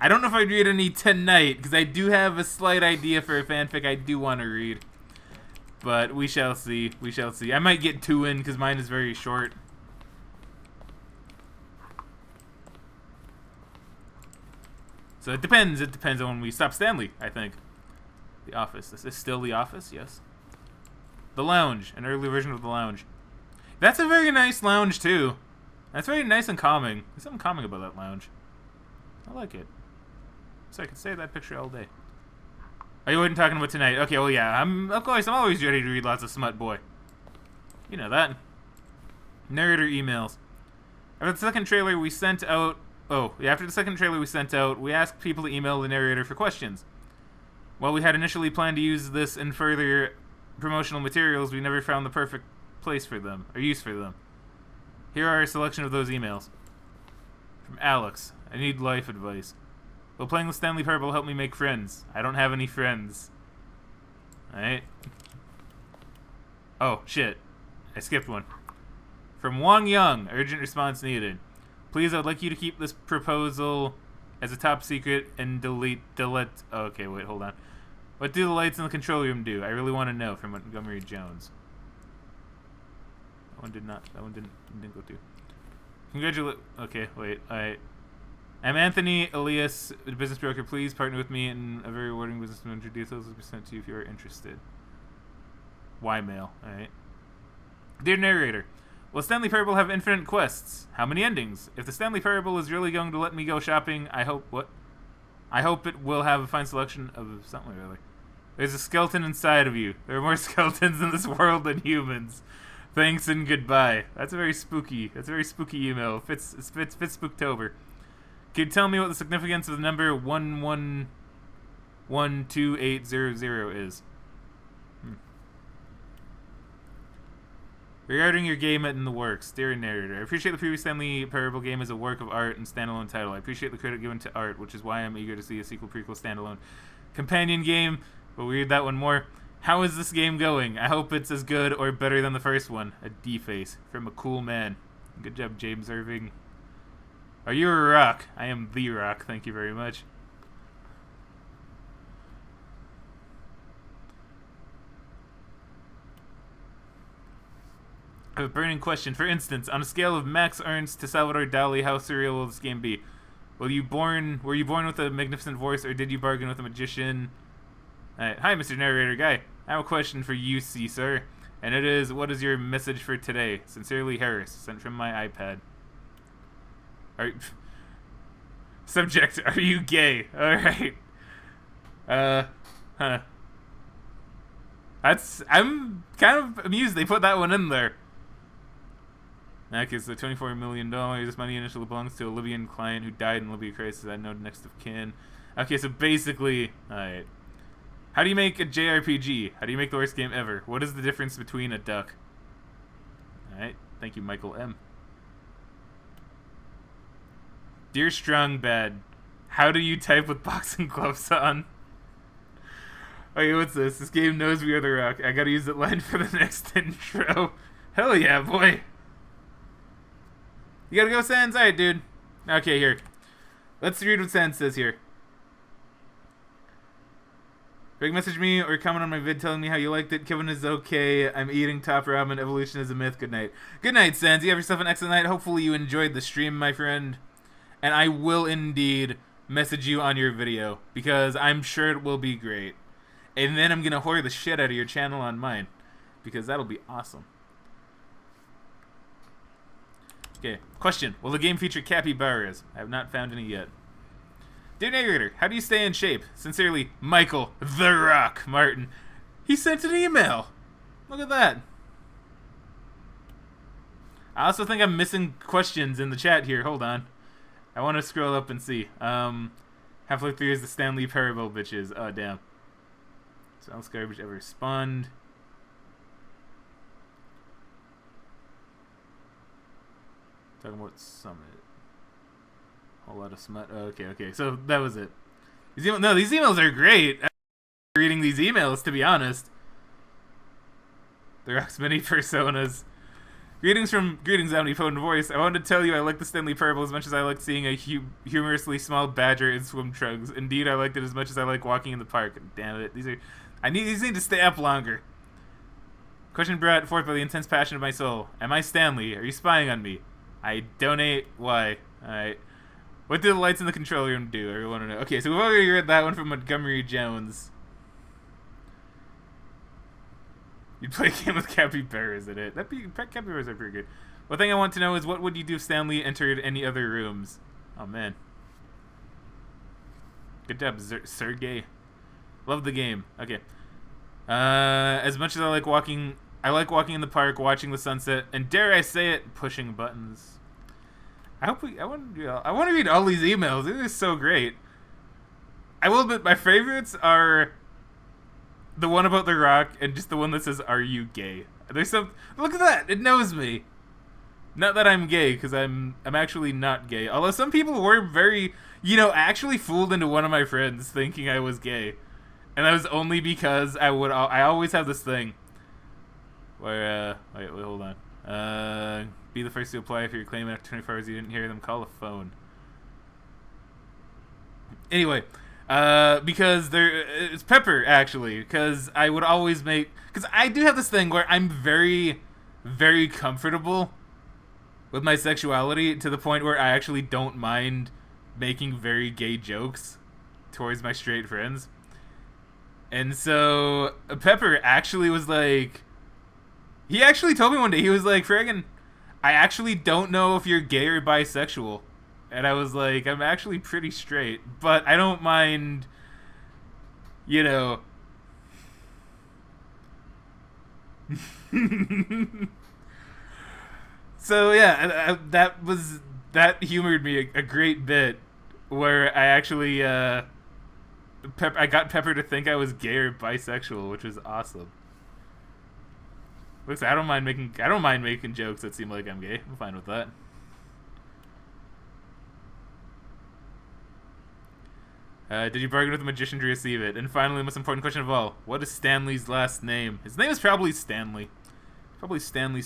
A: I don't know if I'd read any tonight, because I do have a slight idea for a fanfic I do want to read. But we shall see. We shall see. I might get 2 in, because mine is very short. So it depends. It depends on when we stop Stanley, I think. The office. This is still the office? Yes. The lounge. An early version of the lounge. That's a very nice lounge, too. That's very nice and calming. There's something calming about that lounge. I like it. So I could save that picture all day. Oh, you weren't talking about tonight. Okay, well, yeah. Of course, I'm always ready to read lots of smut, boy. You know that. Narrator emails. After the second trailer we sent out... after the second trailer we sent out, we asked people to email the narrator for questions. While we had initially planned to use this in further promotional materials, we never found the perfect place for them, or use for them. Here are a selection of those emails. From Alex. I need life advice. Will playing with Stanley Parable help me make friends? I don't have any friends. Alright. Oh, shit. I skipped one. From Wang Young. Urgent response needed. Please, I would like you to keep this proposal as a top secret and delete... Oh, okay, wait, hold on. What do the lights in the control room do? I really want to know. From Montgomery Jones. That one did not... That one didn't go through. Congratulate... Okay, wait. Alright. I'm Anthony Elias, a business broker. Please partner with me in a very rewarding business manager. Details will be sent to you if you are interested. Y-mail. Alright. Dear narrator, will Stanley Parable have infinite quests? How many endings? If the Stanley Parable is really going to let me go shopping, I hope... What? I hope it will have a fine selection of something, really. There's a skeleton inside of you. There are more skeletons in this world than humans. Thanks and goodbye. That's a very spooky email. Fits Spooktober. Can you tell me what the significance of the number 11128000 is? Regarding your game in the works, dear narrator, I appreciate the previous Stanley Parable game as a work of art and standalone title. I appreciate the credit given to art, which is why I'm eager to see a sequel, prequel, standalone companion game. But we read that one more. How is this game going? I hope it's as good or better than the first one. A D-face from a cool man. Good job, James Irving. Are you a rock? I am the rock. Thank you very much. I have a burning question. For instance, on a scale of Max Ernst to Salvador Dali, how surreal will this game be? Were you born with a magnificent voice, or did you bargain with a magician? Hi, Mr. Narrator Guy. I have a question for you, sir. And it is, what is your message for today? Sincerely, Harris. Sent from my iPad. Subject, are you gay? Alright. I'm kind of amused they put that one in there. Okay, so $24 million. This money initially belongs to a Libyan client who died in Libya crisis. I know next of kin. Okay, so basically, alright. How do you make a JRPG? How do you make the worst game ever? What is the difference between a duck? Alright, thank you, Michael M. Dear Strong Bad, how do you type with boxing gloves on? Okay, what's this? This game knows we are the rock. I gotta use that line for the next intro. Hell yeah, boy. You gotta go, Sans? Alright, dude. Okay, here. Let's read what Sans says here. Greg message me or comment on my vid telling me how you liked it. Kevin is okay. I'm eating top ramen. Evolution is a myth. Good night. Good night, Sans. You have yourself an excellent night. Hopefully you enjoyed the stream, my friend. And I will indeed message you on your video, because I'm sure it will be great. And then I'm going to whore the shit out of your channel on mine, because that'll be awesome. Okay, question. Will the game feature capybaras? I have not found any yet. Dear narrator, how do you stay in shape? Sincerely, Michael The Rock Martin. He sent an email. Look at that. I also think I'm missing questions in the chat here. Hold on. I want to scroll up and see. Half-Life 3 is the Stanley Parable, bitches. Oh, damn. So else garbage ever spawned. Talking about Summit. Whole lot of smut. Oh, okay. So that was it. These emails are great. I'm reading these emails, to be honest. The Rock's many personas. Greetings, Omnipotent Voice. I wanted to tell you I like the Stanley Parable as much as I like seeing a humorously small badger in swim trunks. Indeed, I liked it as much as I like walking in the park. Damn it. These need to stay up longer. Question brought forth by the intense passion of my soul. Am I Stanley? Are you spying on me? I donate. Why? Alright. What do the lights in the control room do? I want to know. Okay, so we've already read that one from Montgomery Jones. You'd play a game with capybaras in it. Capybaras are pretty good. One thing I want to know is what would you do if Stanley entered any other rooms? Oh, man. Good job, Sergey. Love the game. Okay. As much as I like walking in the park, watching the sunset, and dare I say it, pushing buttons. I want to read all these emails. It is so great. I will admit my favorites are the one about The Rock and just the one that says, "Are you gay?" There's some. Look at that. It knows me. Not that I'm gay, because I'm actually not gay. Although some people were very, actually fooled into one of my friends thinking I was gay. And that was only because I always have this thing where, wait, hold on. Be the first to apply if you're claiming after 24 hours you didn't hear them, call a phone. Anyway, because it's Pepper, actually, because I would always because I do have this thing where I'm very, very comfortable with my sexuality to the point where I actually don't mind making very gay jokes towards my straight friends. And so Pepper actually was like, he actually told me one day, he was like, Fraggin, I actually don't know if you're gay or bisexual. And I was like, I'm actually pretty straight, but I don't mind, So yeah, that humored me a great bit, where I actually I got Pepper to think I was gay or bisexual, which was awesome. Looks, I don't mind making jokes that seem like I'm gay. I'm fine with that. Did you bargain with the magician to receive it? And finally, the most important question of all: what is Stanley's last name? His name is probably Stanley. Probably Stanley.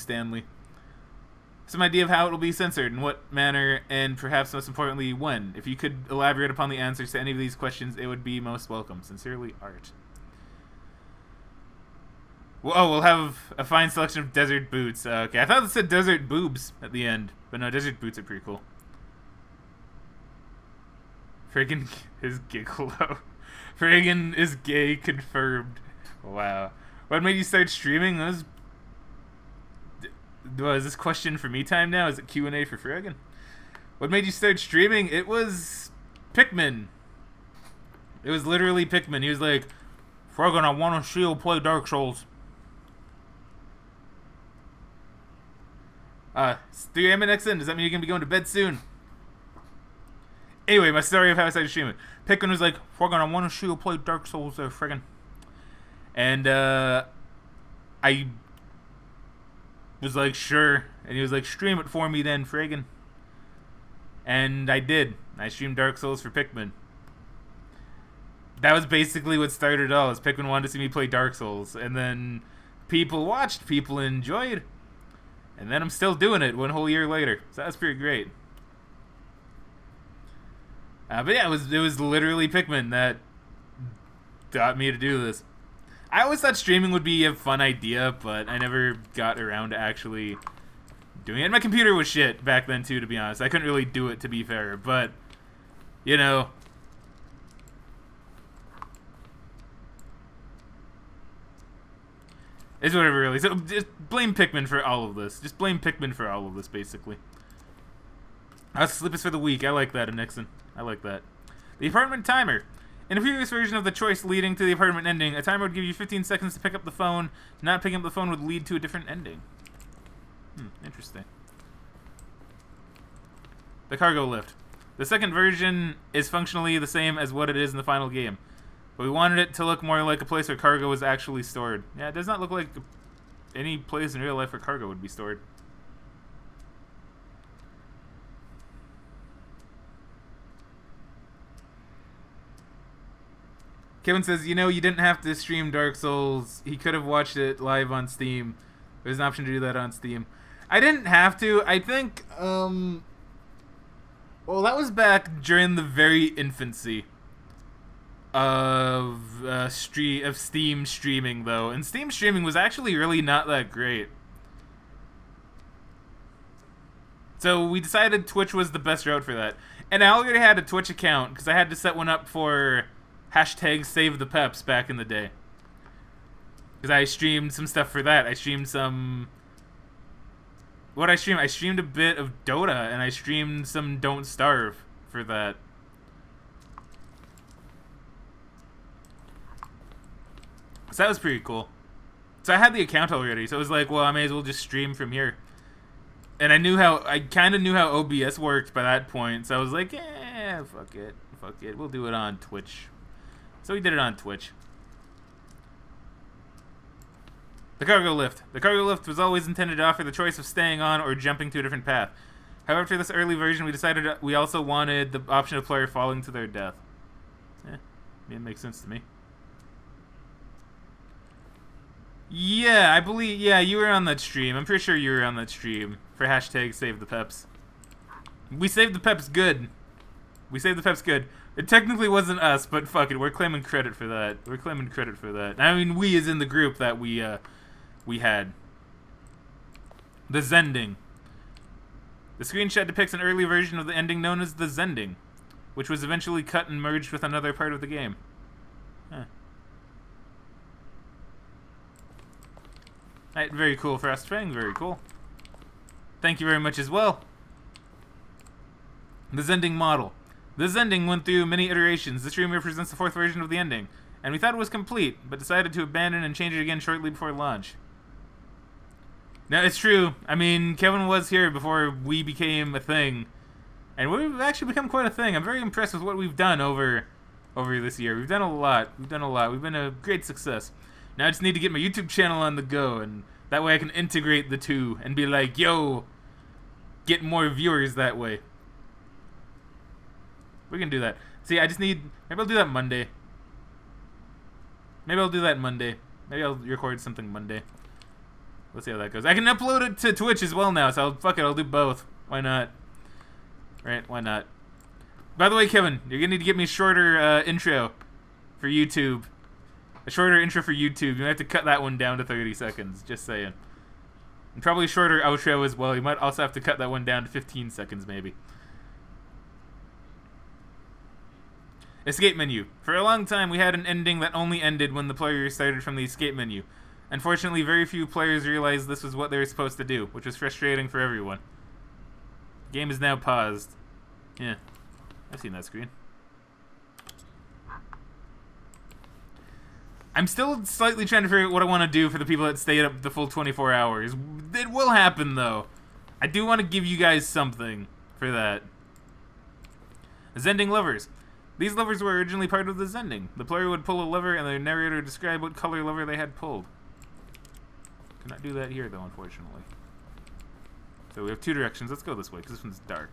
A: Some idea of how it will be censored, in what manner, and perhaps most importantly, when. If you could elaborate upon the answers to any of these questions, it would be most welcome. Sincerely, Art. Well, we'll have a fine selection of desert boots. Okay, I thought it said desert boobs at the end, but no, desert boots are pretty cool. Fraggin is gigolo. Fraggin is gay confirmed. Wow. What made you start streaming? Is this question for me time now? Is it Q&A for Fraggin? What made you start streaming? It was Pikmin. It was literally Pikmin. He was like, Fraggin, I want to see you play Dark Souls. 3 a.m. next in. Does that mean you're going to be going to bed soon? Anyway, my story of how I started streaming. Pikmin was like, Fraggin, I want to see you play Dark Souls there, Fraggin. And, I was like, sure. And he was like, stream it for me then, Fraggin. And I did. I streamed Dark Souls for Pikmin. That was basically what started it all, is Pikmin wanted to see me play Dark Souls. And then people watched, people enjoyed. And then I'm still doing it 1 whole year later. So that's pretty great. But yeah, it was literally Pikmin that got me to do this. I always thought streaming would be a fun idea, but I never got around to actually doing it. And my computer was shit back then too, to be honest. I couldn't really do it, to be fair, but it's whatever, really. So just blame Pikmin for all of this. Just blame Pikmin for all of this, basically. Sleep is for the weak. I like that, Nixon. I like that. The apartment timer. In a previous version of the choice leading to the apartment ending, a timer would give you 15 seconds to pick up the phone. Not picking up the phone would lead to a different ending. Interesting. The cargo lift. The second version is functionally the same as what it is in the final game, but we wanted it to look more like a place where cargo was actually stored. Yeah, it does not look like any place in real life where cargo would be stored. Kevin says, you didn't have to stream Dark Souls. He could have watched it live on Steam. There's an option to do that on Steam. I didn't have to. I think, well, that was back during the very infancy of Steam streaming, though. And Steam streaming was actually really not that great. So we decided Twitch was the best route for that. And I already had a Twitch account, because I had to set one up for #SaveThePeps back in the day. Because I streamed some stuff for that. I streamed some... What I streamed? I streamed a bit of Dota, and I streamed some Don't Starve for that. So that was pretty cool. So I had the account already, so it was like, well, I may as well just stream from here. And I kind of knew how OBS worked by that point, so I was like, fuck it, we'll do it on Twitch. So we did it on Twitch. The cargo lift. The cargo lift was always intended to offer the choice of staying on or jumping to a different path. However, for this early version, we decided we also wanted the option of player falling to their death. It makes sense to me. Yeah, I believe, yeah, you were on that stream. I'm pretty sure you were on that stream for hashtag Save the Peps. We saved the Peps good. We saved the Peps good. It technically wasn't us, but fuck it, we're claiming credit for that. We're claiming credit for that. I mean, we is in the group that we had. The Zending. The screenshot depicts an early version of the ending known as the Zending, which was eventually cut and merged with another part of the game. Huh. Right, very cool, Frostfang, very cool. Thank you very much as well. The Zending model. The Zending went through many iterations. This stream represents the 4th version of the ending, and we thought it was complete, but decided to abandon and change it again shortly before launch. Now, it's true. I mean, Kevin was here before we became a thing, and we've actually become quite a thing. I'm very impressed with what we've done over this year. We've done a lot. We've done a lot. We've been a great success. Now I just need to get my YouTube channel on the go, and that way I can integrate the two and be like, yo, get more viewers that way. We can do that. See, I just need... Maybe I'll do that Monday. Maybe I'll record something Monday. Let's see how that goes. I can upload it to Twitch as well now, so fuck it, I'll do both. Why not? Right, why not? By the way, Kevin, you're gonna need to get me a shorter intro for YouTube. A shorter intro for YouTube. You might have to cut that one down to 30 seconds, just saying. And probably a shorter outro as well. You might also have to cut that one down to 15 seconds, maybe. Escape menu. For a long time, we had an ending that only ended when the player restarted from the escape menu. Unfortunately, very few players realized this was what they were supposed to do, which was frustrating for everyone. The game is now paused. Yeah, I've seen that screen. I'm still slightly trying to figure out what I want to do for the people that stayed up the full 24 hours. It will happen, though. I do want to give you guys something for that. Zending levers. These levers were originally part of the Zending. The player would pull a lever and the narrator would describe what color lever they had pulled. Cannot do that here, though, unfortunately. So we have 2 directions. Let's go this way, because this one's dark.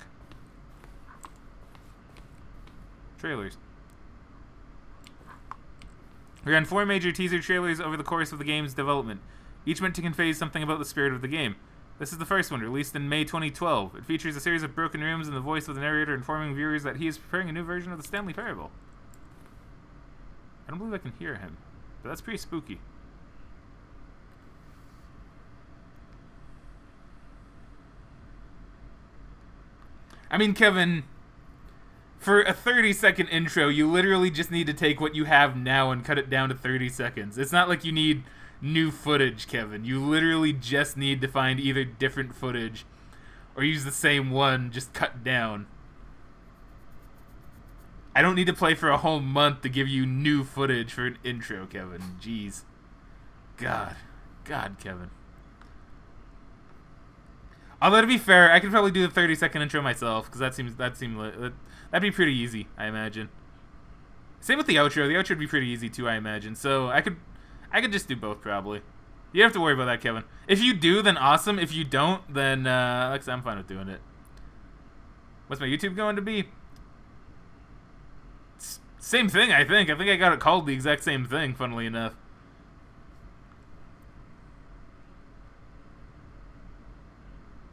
A: Trailers. We ran 4 major teaser trailers over the course of the game's development, each meant to convey something about the spirit of the game. This is the first one, released in May 2012. It features a series of broken rooms and the voice of the narrator informing viewers that he is preparing a new version of the Stanley Parable. I don't believe I can hear him, but that's pretty spooky. I mean, Kevin, for a 30-second intro, you literally just need to take what you have now and cut it down to 30 seconds. It's not like you need new footage, Kevin. You literally just need to find either different footage or use the same one, just cut down. I don't need to play for a whole month to give you new footage for an intro, Kevin. Jeez. God, Kevin. Although, to be fair, I could probably do the 30-second intro myself, because that'd be pretty easy, I imagine. Same with the outro. The outro would be pretty easy too, I imagine. So I could just do both, probably. You don't have to worry about that, Kevin. If you do, then awesome. If you don't, then like I said, I'm fine with doing it. What's my YouTube going to be? Same thing, I think. I think I got it called the exact same thing, funnily enough.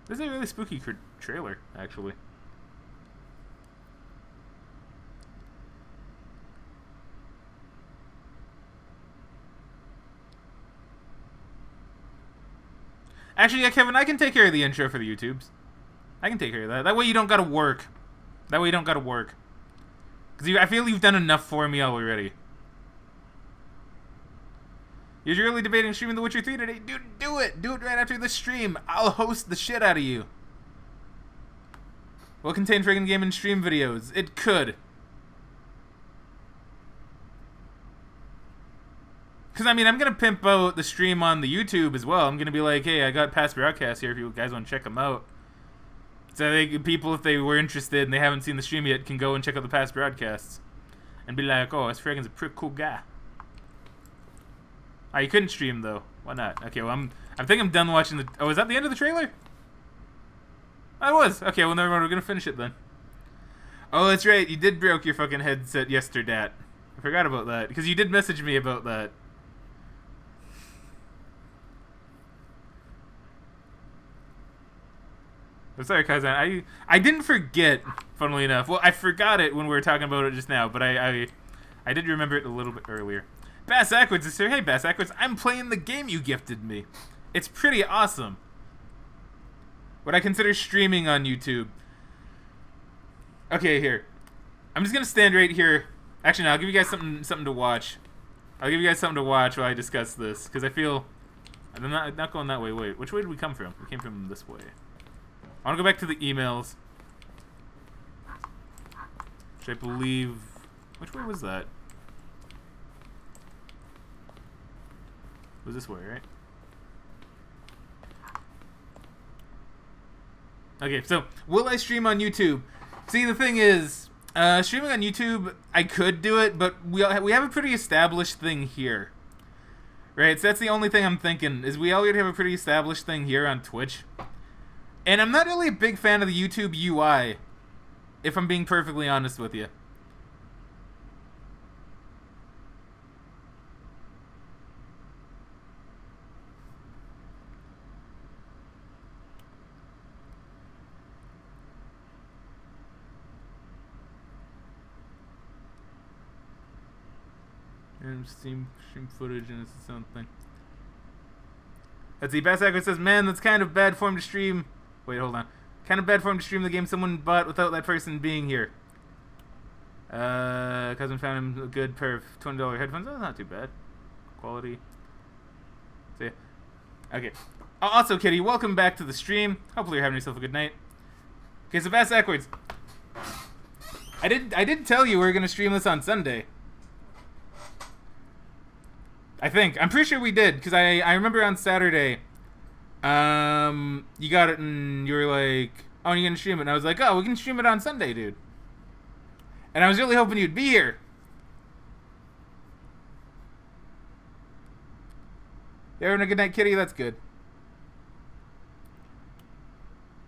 A: This is a really spooky trailer, actually. Actually, yeah, Kevin, I can take care of the intro for the YouTubes. I can take care of that. That way you don't gotta work. Because I feel you've done enough for me already. You're really debating streaming The Witcher 3 today? Dude, do it! Do it right after the stream. I'll host the shit out of you. Will contain Fraggin Gamin stream videos. It could. Because, I mean, I'm going to pimp out the stream on the YouTube as well. I'm going to be like, hey, I got past broadcasts here if you guys want to check them out. So I think people, if they were interested and they haven't seen the stream yet, can go and check out the past broadcasts. And be like, oh, this Fraggin's a pretty cool guy. Ah, you couldn't stream, though. Why not? Okay, well, I think I'm done watching the... Oh, is that the end of the trailer? I was. Okay, well, never mind. We're gonna finish it then. Oh, that's right. You did broke your fucking headset yesterday. I forgot about that. Because you did message me about that. I'm sorry, Kazan. I didn't forget, funnily enough. Well, I forgot it when we were talking about it just now, but I did remember it a little bit earlier. Bass Ackwards is here. Hey, Bass Ackwards. I'm playing the game you gifted me. It's pretty awesome. What I consider streaming on YouTube. Okay, here. I'm just gonna stand right here. Actually, no, I'll give you guys something to watch. I'll give you guys something to watch while I discuss this, because I feel I'm not going that way. Wait, which way did we come from? We came from this way. I want to go back to the emails, which I believe. Which way was that? It was this way, right? Okay, so will I stream on YouTube? See, the thing is, streaming on YouTube, I could do it, but we have a pretty established thing here, right? So that's the only thing I'm thinking, is we already have a pretty established thing here on Twitch. And I'm not really a big fan of the YouTube UI, if I'm being perfectly honest with you. And stream footage and it's its own thing. Let's see, Bass Ackwards says, man, that's kind of bad form to stream. Wait, hold on. Kind of bad form to stream the game someone bought without that person being here. Cousin found him a good pair of $20 headphones. Oh, not too bad. Quality. So, yeah. Okay. Also, Kitty, welcome back to the stream. Hopefully you're having yourself a good night. Okay, so Bass Ackwards. I did tell you we were going to stream this on Sunday. I think. I'm pretty sure we did, because I remember on Saturday, you got it and you were like, oh, you're going to stream it. And I was like, oh, we can stream it on Sunday, dude. And I was really hoping you'd be here. You having a good night, Kitty? That's good.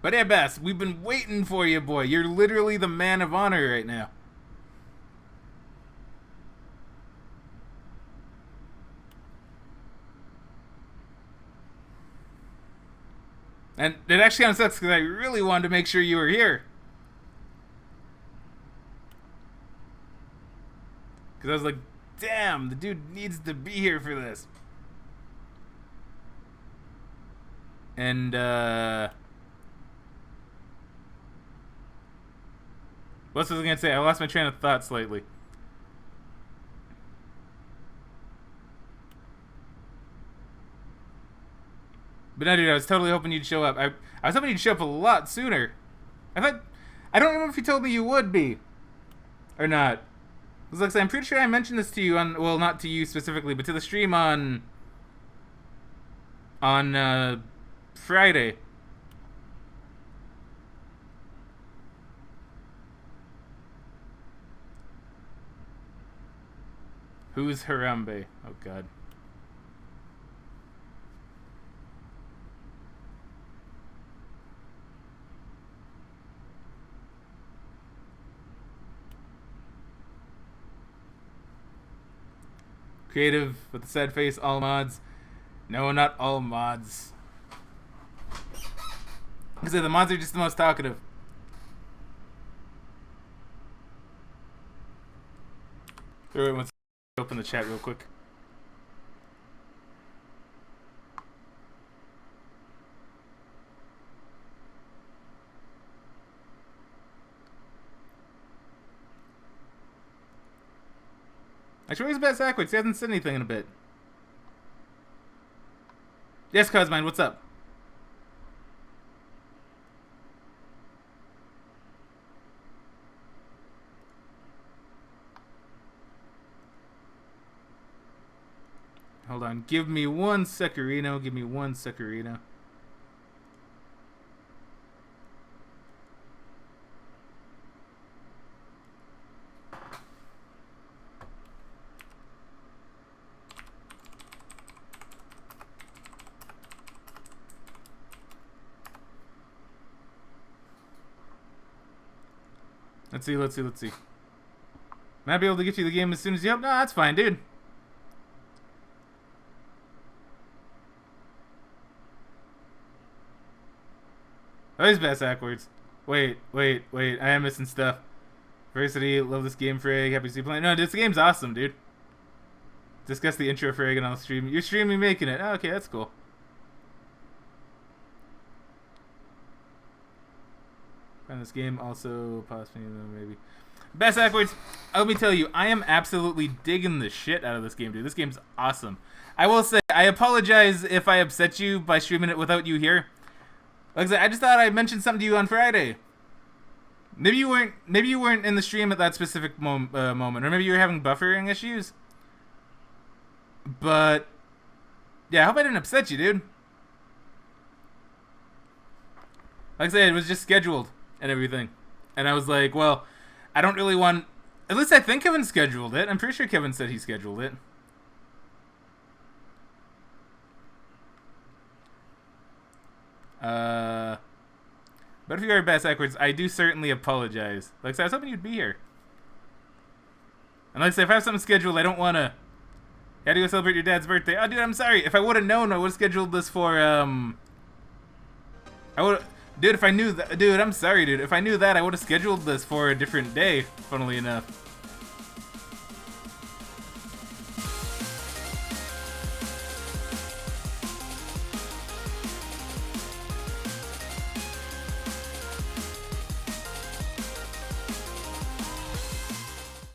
A: But yeah, Bass, we've been waiting for you, boy. You're literally the man of honor right now. And it actually kind of sucks because I really wanted to make sure you were here. Because I was like, damn, the dude needs to be here for this. And, what else was I going to say? I lost my train of thought slightly. But no, dude, I was totally hoping you'd show up. I was hoping you'd show up a lot sooner. I don't remember if you told me you would be. Or not. Because like I said, I'm pretty sure I mentioned this to you on, well, not to you specifically, but to the stream on Friday. Who's Harambe? Oh, God. Creative with a sad face, all mods. No, not all mods. Because the mods are just the most talkative. Wait, let's open the chat real quick. Actually, where's Bass Ackwards? He hasn't said anything in a bit. Yes, Cosmine, what's up? Hold on. Give me one Secarino. Give me one Secarino. Let's see. Might be able to get you the game as soon as you hope. No, that's fine, dude. Oh, he's backwards. Wait. I am missing stuff. Diversity, love this game, Frag. Happy to see you playing. No, this game's awesome, dude. Discuss the intro, Frag, and I'll stream. You're streaming making it. Oh, okay, that's cool. Find this game also possibly maybe. Backwards, let me tell you, I am absolutely digging the shit out of this game, dude. This game's awesome. I will say, I apologize if I upset you by streaming it without you here. Like I said, I just thought I mentioned something to you on Friday. Maybe you weren't in the stream at that specific moment, or maybe you were having buffering issues. But yeah, I hope I didn't upset you, dude. Like I said, it was just scheduled and everything, and I was like, well, I don't really want. At least I think Kevin scheduled it. I'm pretty sure Kevin said he scheduled it. But if you are backwards, I do certainly apologize. Like I said, I was hoping you'd be here. And like I said, if I have something scheduled, I don't want to. You had to go celebrate your dad's birthday. Oh, dude, I'm sorry. If I would have known, I would have scheduled this for, Dude, if I knew that. Dude, I'm sorry, dude. If I knew that, I would have scheduled this for a different day, funnily enough.